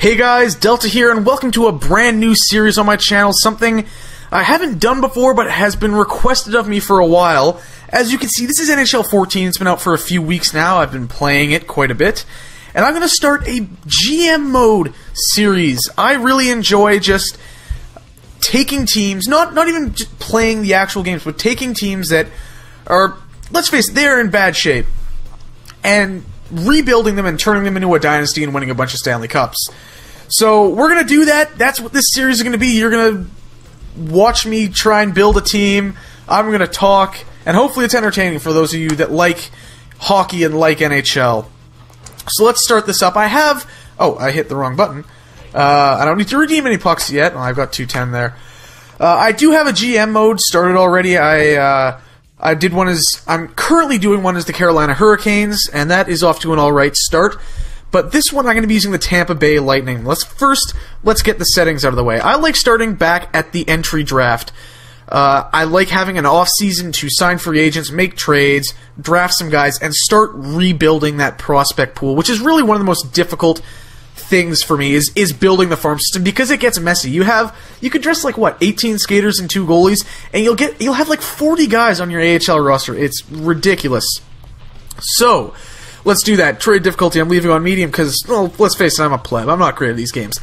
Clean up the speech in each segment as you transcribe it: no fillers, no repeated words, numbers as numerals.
Hey guys, Delta here, and welcome to a brand new series on my channel, something I haven't done before but has been requested of me for a while. As you can see, this is NHL 14, it's been out for a few weeks now, I've been playing it quite a bit, and I'm going to start a GM mode series. I really enjoy just taking teams, not even just playing the actual games, but taking teams that are, let's face it, they're in bad shape, and rebuilding them and turning them into a dynasty and winning a bunch of Stanley Cups. So we're going to do that. That's what this series is going to be. You're going to watch me try and build a team. I'm going to talk, and hopefully it's entertaining for those of you that like hockey and like NHL. So let's start this up. I have... Oh, I hit the wrong button. I don't need to redeem any pucks yet. Oh, I've got 210 there. I do have a GM mode started already. I did one as... I'm currently doing one as the Carolina Hurricanes, and that is off to an alright start. But this one I'm going to be using the Tampa Bay Lightning. Let's get the settings out of the way. I like starting back at the entry draft. I like having an off-season to sign free agents, make trades, draft some guys, and start rebuilding that prospect pool, which is really one of the most difficult things for me is building the farm system, because it gets messy. You could dress like what, 18 skaters and 2 goalies, and you'll have like 40 guys on your AHL roster. It's ridiculous. So let's do that. Trade difficulty, I'm leaving on medium because, well, let's face it, I'm a pleb. I'm not great at these games.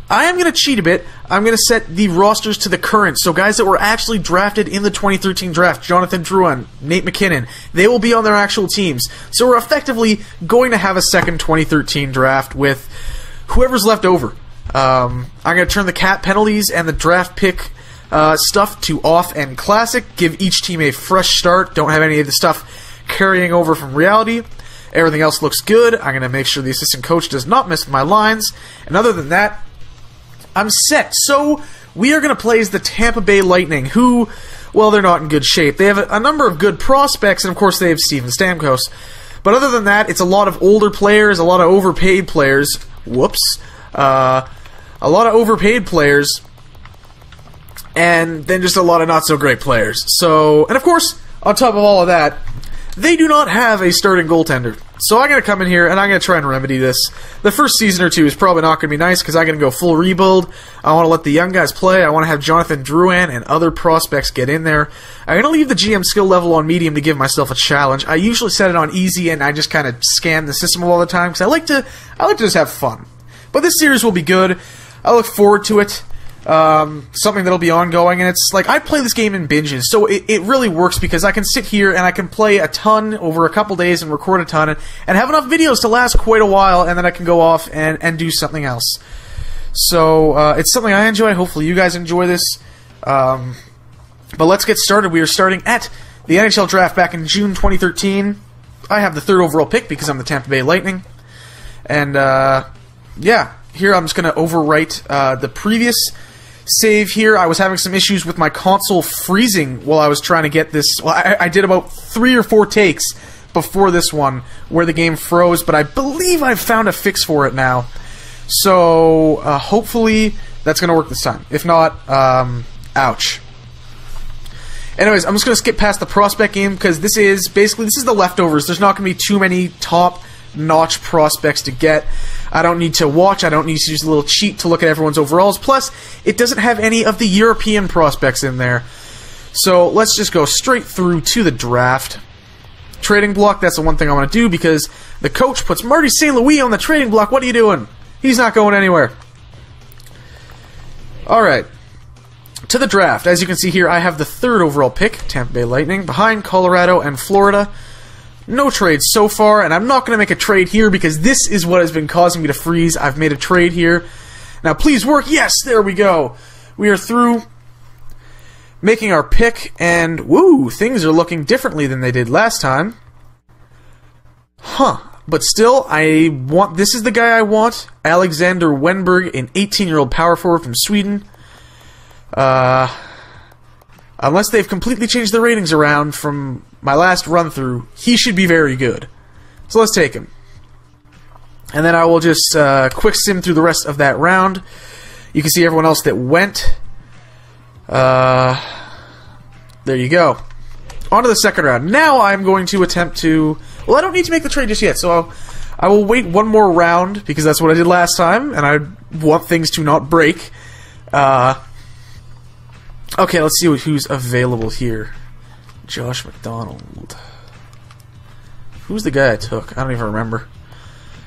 I am going to cheat a bit. I'm going to set the rosters to the current. So guys that were actually drafted in the 2013 draft, Jonathan Drouin, Nate McKinnon, they will be on their actual teams. So we're effectively going to have a second 2013 draft with whoever's left over. I'm going to turn the cap penalties and the draft pick stuff to off and classic. Give each team a fresh start. Don't have any of the stuff carrying over from reality. Everything else looks good. I'm going to make sure the assistant coach does not miss my lines. And other than that, I'm set. So we are going to play as the Tampa Bay Lightning, who, well, they're not in good shape. They have a number of good prospects, and of course they have Steven Stamkos. But other than that, it's a lot of older players, a lot of overpaid players. Whoops. A lot of overpaid players, and then just a lot of not-so-great players. So, and of course, on top of all of that, they do not have a starting goaltender. So I'm going to come in here, and I'm going to try and remedy this. The first season or two is probably not going to be nice, because I'm going to go full rebuild. I want to let the young guys play. I want to have Jonathan Drouin and other prospects get in there. I'm going to leave the GM skill level on medium to give myself a challenge. I usually set it on easy, and I just kind of scan the system all the time, because I like to just have fun. But this series will be good. I look forward to it. Something that'll be ongoing, and it's like I play this game in binges, so it really works because I can sit here and I can play a ton over a couple days and record a ton and have enough videos to last quite a while, and then I can go off and do something else. So it's something I enjoy. Hopefully you guys enjoy this. But let's get started. We are starting at the NHL draft back in June 2013. I have the 3rd overall pick because I'm the Tampa Bay Lightning, and yeah, here I'm just going to overwrite the previous save here. I was having some issues with my console freezing while I was trying to get this. Well, I did about 3 or 4 takes before this one where the game froze, but I believe I've found a fix for it now. So hopefully that's going to work this time. If not, ouch. Anyways, I'm just going to skip past the prospect game because this is the leftovers. There's not going to be too many top-notch prospects to get. I don't need to watch. I don't need to use a little cheat to look at everyone's overalls. Plus, it doesn't have any of the European prospects in there. So let's just go straight through to the draft. Trading block, that's the one thing I want to do because the coach puts Marty St. Louis on the trading block. What are you doing? He's not going anywhere. Alright. To the draft. As you can see here, I have the 3rd overall pick, Tampa Bay Lightning, behind Colorado and Florida. No trades so far, and I'm not going to make a trade here because this is what has been causing me to freeze. I've made a trade here. Now, please work. Yes, there we go. We are through making our pick, and woo, things are looking differently than they did last time. Huh. But still, this is the guy I want. Alexander Wenberg, an 18-year-old power forward from Sweden. Unless they've completely changed the ratings around from my last run-through, he should be very good. So let's take him. And then I will just quick sim through the rest of that round. You can see everyone else that went. There you go. On to the second round. Now I'm going to attempt to... Well, I don't need to make the trade just yet, so I will wait one more round, because that's what I did last time, and I want things to not break. Okay, let's see who's available here. Josh McDonald. Who's the guy I took? I don't even remember.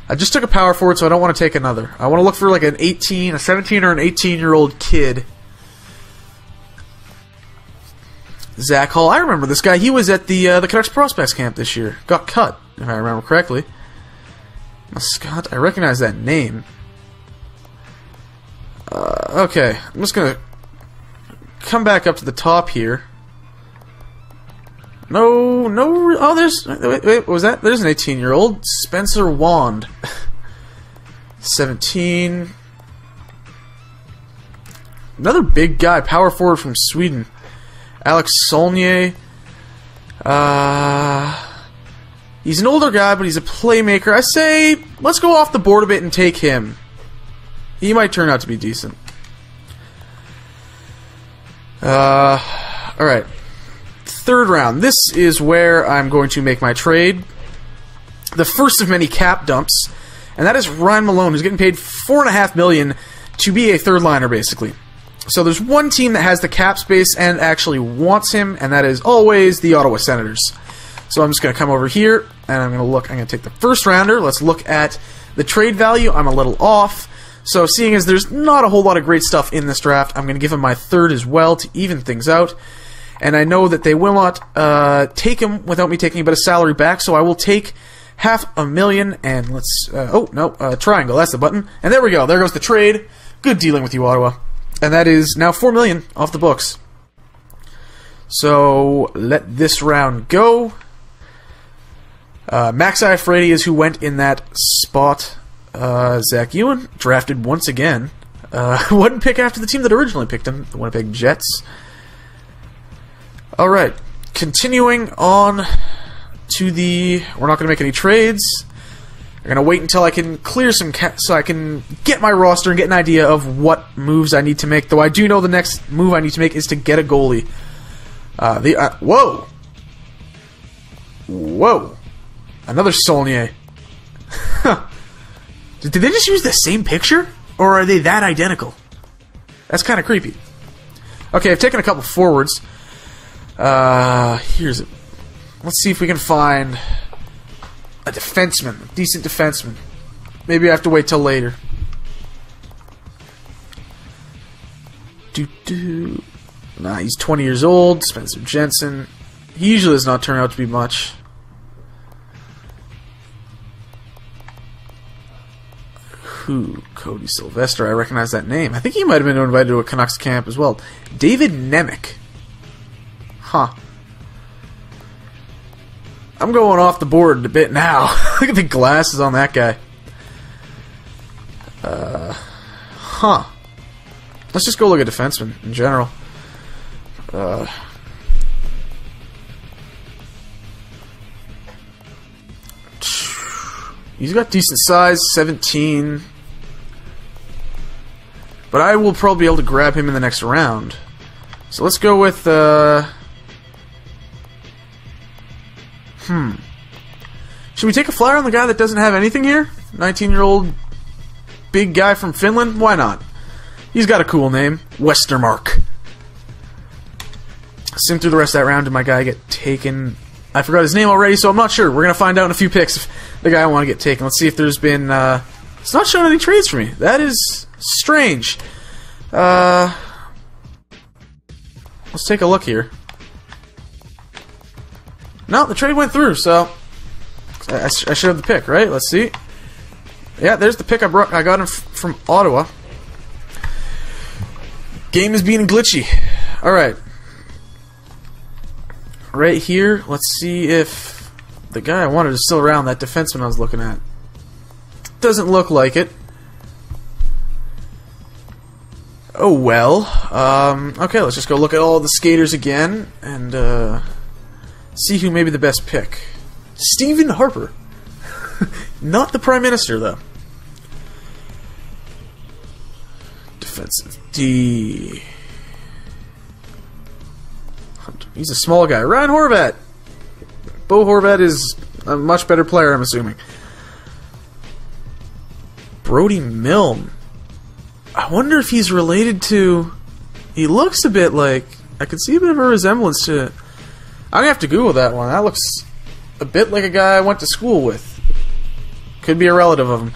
I just took a power forward, so I don't want to take another. I want to look for like a 17 or an 18-year-old kid. Zach Hall. I remember this guy. He was at the Canucks Prospects Camp this year. Got cut, if I remember correctly. Scott, I recognize that name. Okay, I'm just gonna come back up to the top here. No. Oh, wait, what was that? There's an 18-year-old. Spencer Wand. 17. Another big guy, power forward from Sweden. Alex Solnier. He's an older guy, but he's a playmaker. I say, let's go off the board a bit and take him. He might turn out to be decent. Alright. Third round. This is where I'm going to make my trade. The first of many cap dumps. And that is Ryan Malone, who's getting paid $4.5 million to be a third liner, basically. So there's one team that has the cap space and actually wants him, and that is always the Ottawa Senators. So I'm just going to come over here, and I'm going to take the first rounder. Let's look at the trade value. I'm a little off. So seeing as there's not a whole lot of great stuff in this draft, I'm going to give him my third as well to even things out. And I know that they will not take him without me taking a bit of salary back, so I will take $500,000, and let's... triangle, that's the button. And there we go, there goes the trade. Good dealing with you, Ottawa. And that is now $4 million off the books. So let this round go. Max Iafrate is who went in that spot. Zach Ewan, drafted once again. One pick after the team that originally picked him, the Winnipeg Jets. Alright, continuing on to the... We're not going to make any trades. We're going to wait until I can clear some so I can get my roster and get an idea of what moves I need to make. Though I do know the next move I need to make is to get a goalie. Whoa! Whoa! Another Saulnier. Did they just use the same picture? Or are they that identical? That's kind of creepy. Okay, I've taken a couple forwards. Here's it. Let's see if we can find a defenseman, a decent defenseman. Maybe I have to wait till later. Nah, he's 20 years old. Spencer Jensen. He usually does not turn out to be much. Cody Sylvester. I recognize that name. I think he might have been invited to a Canucks camp as well. David Nemec. Huh. I'm going off the board a bit now. Look at the glasses on that guy. Huh. Let's just go look at defensemen in general. He's got decent size, 17. But I will probably be able to grab him in the next round. So let's go with... Should we take a flyer on the guy that doesn't have anything here? 19-year-old big guy from Finland? Why not? He's got a cool name. Westermark. Sim through the rest of that round. Did my guy get taken? I forgot his name already, so I'm not sure. We're going to find out in a few picks if the guy I want to get taken. Let's see if there's been... it's not showing any trades for me. That is strange. Let's take a look here. No, the trade went through, so... I should have the pick, right? Let's see. Yeah, there's the pick I got him from Ottawa. Game is being glitchy. Alright. Right here, let's see if the guy I wanted is still around, that defenseman I was looking at. Doesn't look like it. Oh well. Okay, let's just go look at all the skaters again and see who may be the best pick. Stephen Harper. Not the Prime Minister, though. Defensive D. He's a small guy. Ryan Horvat. Bo Horvat is a much better player, I'm assuming. Brody Milne. I wonder if he's related to... He looks a bit like... I can see a bit of a resemblance to... I'm gonna have to Google that one. That looks a bit like a guy I went to school with. Could be a relative of him.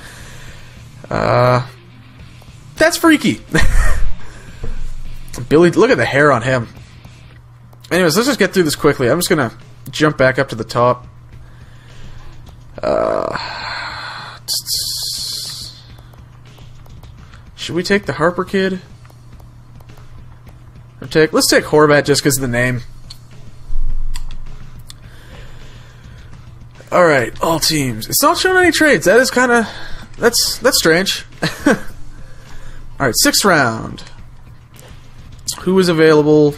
That's freaky. Billy, look at the hair on him. Anyways, let's just get through this quickly. I'm just gonna jump back up to the top. Should we take the Harper kid? Or let's take Horvat just because of the name. Alright, all teams. It's not showing any trades. That is kind of... That's strange. Alright, 6th round. Who is available?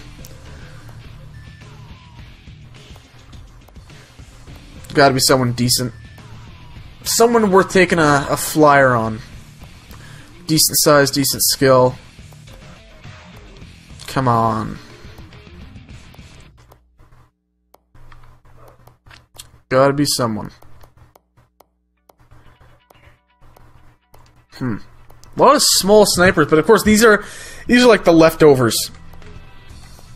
Gotta be someone decent. Someone worth taking a flyer on. Decent size, decent skill. Come on. Gotta be someone. A lot of small snipers, but of course these are like the leftovers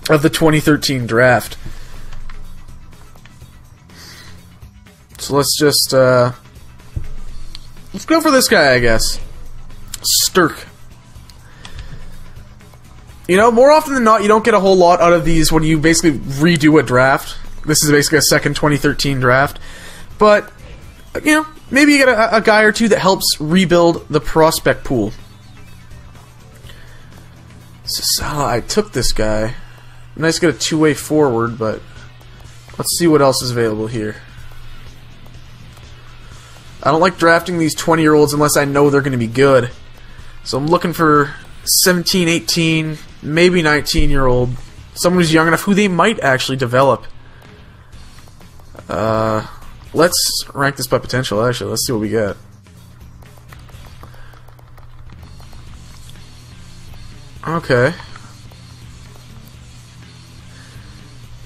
of the 2013 draft. So let's just let's go for this guy, I guess. Sturk. You know, more often than not, you don't get a whole lot out of these when you basically redo a draft. This is basically a second 2013 draft. But, you know, maybe you get a guy or two that helps rebuild the prospect pool. So, I took this guy. Nice to get a two-way forward, but let's see what else is available here. I don't like drafting these 20-year-olds unless I know they're going to be good. So I'm looking for 17, 18, maybe 19-year-old. Someone who's young enough who they might actually develop. Let's rank this by potential, actually. Let's see what we get. Okay.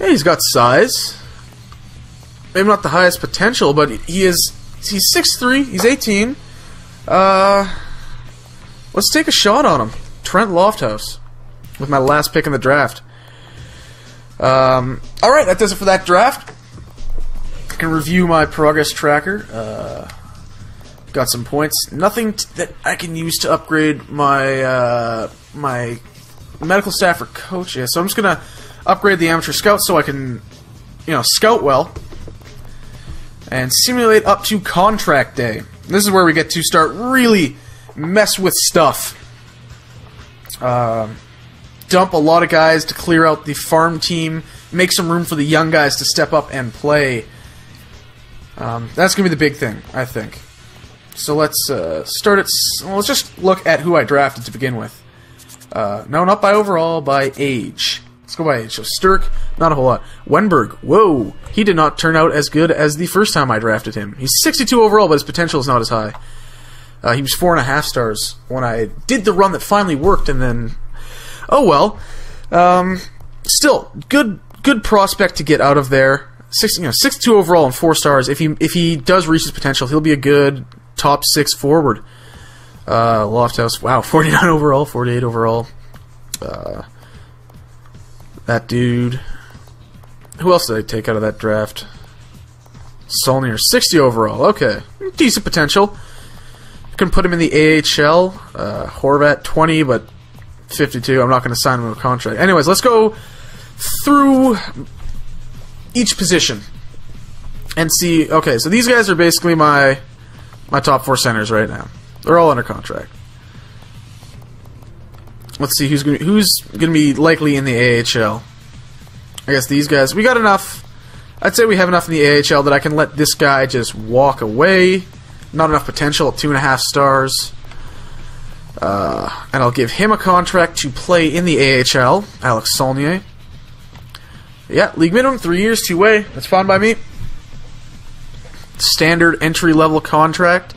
Yeah, he's got size. Maybe not the highest potential, but he's 6'3", he's 18. Let's take a shot on him. Trent Lofthouse with my last pick in the draft. Alright, that does it for that draft. I can review my progress tracker. Got some points. Nothing that I can use to upgrade my my medical staff or coach. Yeah, so I'm just gonna upgrade the amateur scout so I can, you know, scout well and simulate up to contract day. This is where we get to start really mess with stuff. Dump a lot of guys to clear out the farm team, make some room for the young guys to step up and play. That's gonna be the big thing, I think. So let's start at. Well, let's just look at who I drafted to begin with. No, not by overall, by age. Let's go by age. So Sturk, not a whole lot. Wenberg, whoa, he did not turn out as good as the first time I drafted him. He's 62 overall, but his potential is not as high. He was 4.5 stars when I did the run that finally worked, and then, oh well. Still, good prospect to get out of there. 62 overall and 4 stars. If he does reach his potential, he'll be a good top 6 forward. Lofthouse, wow, 49 overall, 48 overall. That dude. Who else did I take out of that draft? Solnier, 60 overall. Okay, decent potential. Can put him in the AHL. Horvat, 20, but 52. I'm not going to sign him to a contract. Anyways, let's go through each position and see. Okay, so these guys are basically my top 4 centers right now. They're all under contract. Let's see who's gonna be likely in the AHL. I guess these guys. We got enough. I'd say we have enough in the AHL that I can let this guy just walk away. Not enough potential at 2.5 stars. And I'll give him a contract to play in the AHL. Alex Saulnier. Yeah, league minimum, 3 years, 2-way. That's fine by me. Standard entry-level contract.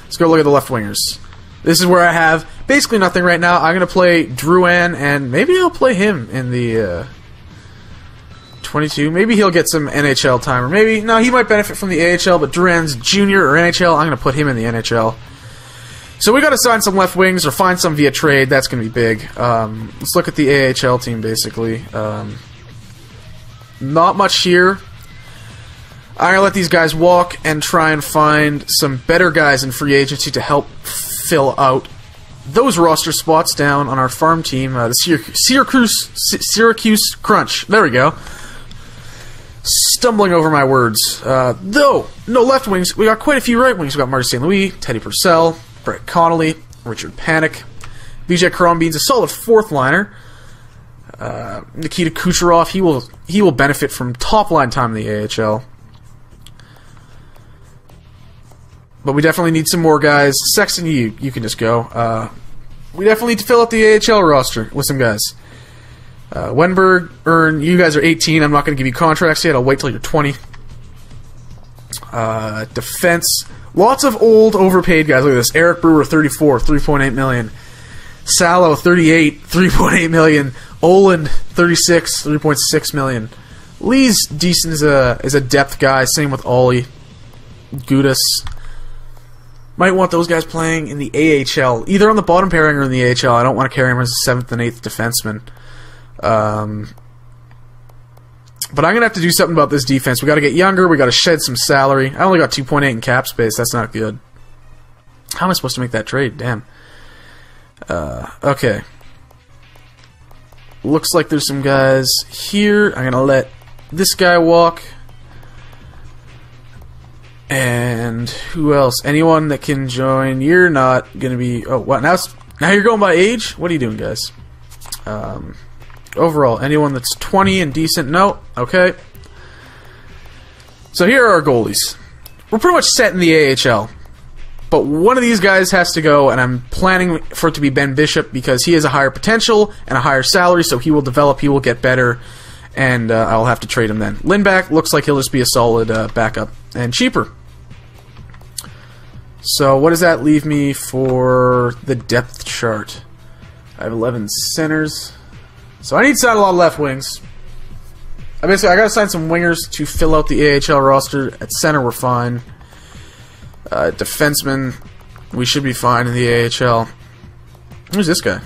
Let's go look at the left wingers. This is where I have basically nothing right now. I'm going to play Drouin, and maybe I'll play him in the 22. Maybe he'll get some NHL time, or maybe, no, he might benefit from the AHL, but Drouin's junior or NHL, I'm going to put him in the NHL. So we got to sign some left wings or find some via trade. That's going to be big. Let's look at the AHL team, basically. Not much here. I'm going to let these guys walk and try and find some better guys in free agency to help fill out those roster spots down on our farm team. The Syracuse Crunch. There we go. Stumbling over my words. Though, no left wings. We got quite a few right wings. We got Marty St. Louis, Teddy Purcell, Brett Connolly, Richard Panik, Vijay Karambin's a solid fourth liner. Nikita Kucherov, he will benefit from top line time in the AHL. But we definitely need some more guys. Sexton, you can just go. We definitely need to fill out the AHL roster with some guys. Wenberg, Earn, you guys are 18. I'm not going to give you contracts yet. I'll wait till you're 20. Defense. Lots of old, overpaid guys. Look at this. Eric Brewer, 34, $3.8 million. Salo, 38, $3.8 million. Oland, 36, $3.6 million. Lee's decent as a depth guy. Same with Ollie. Gudis. Might want those guys playing in the AHL. Either on the bottom pairing or in the AHL. I don't want to carry him as a 7th and 8th defenseman. But I'm going to have to do something about this defense. We got to get younger. We got to shed some salary. I only got 2.8 in cap space. That's not good. How am I supposed to make that trade? Damn. Okay. Looks like there's some guys here. I'm going to let this guy walk. And who else? Anyone that can join. You're not going to be... Oh, what? Now you're going by age? What are you doing, guys? Overall, anyone that's 20 and decent? No? Okay. So here are our goalies. We're pretty much set in the AHL. But one of these guys has to go, and I'm planning for it to be Ben Bishop because he has a higher potential and a higher salary, so he will develop, he will get better, and I'll have to trade him then. Lindback looks like he'll just be a solid backup and cheaper. So what does that leave me for the depth chart? I have 11 centers. So I need to sign a lot of left wings. I got to sign some wingers to fill out the AHL roster. At center, we're fine. Defenseman, we should be fine in the AHL. Who's this guy? I'm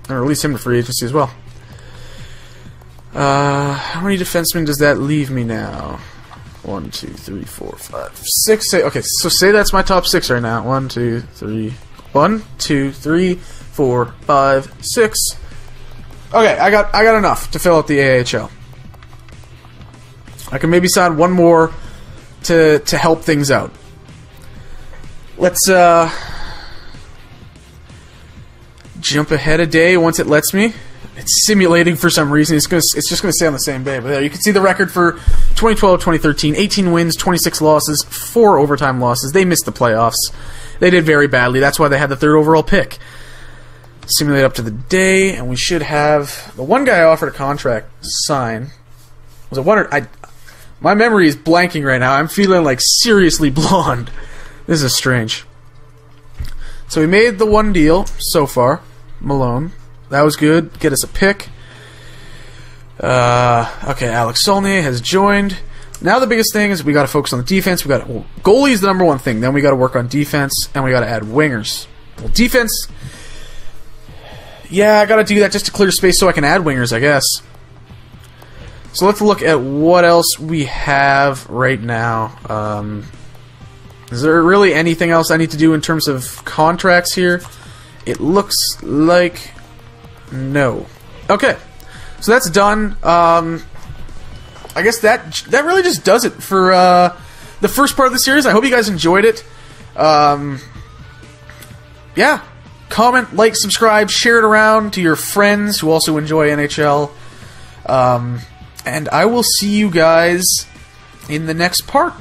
going to release him to free agency as well. How many defensemen does that leave me now? 1, 2, 3, 4, 5, 6. Okay, so say that's my top 6 right now. 1, 2, 3. 1, 2, 3, 4, 5, 6. Okay, I got enough to fill out the AHL. I can maybe sign one more to help things out. Let's jump ahead a day once it lets me. It's simulating for some reason. It's just gonna stay on the same day. But there you can see the record for 2012-2013: 18 wins, 26 losses, 4 overtime losses. They missed the playoffs. They did very badly. That's why they had the 3rd overall pick. Simulate up to the day, and we should have the one guy I offered a contract sign. Was it one or my memory is blanking right now. I'm feeling like seriously blonde. This is strange. So we made the one deal so far, Malone. That was good. Get us a pick. Okay, Alex Solnier has joined. Now the biggest thing is we got to focus on the defense. Goalie is the number one thing. Then we got to work on defense, and we got to add wingers. Well, defense. Yeah, I got to do that just to clear space so I can add wingers, I guess. So let's look at what else we have right now. Is there really anything else I need to do in terms of contracts here? It looks like no. Okay, so that's done. I guess that really just does it for the first part of the series. I hope you guys enjoyed it. Yeah. Comment, like, subscribe, share it around to your friends who also enjoy NHL. And I will see you guys in the next part.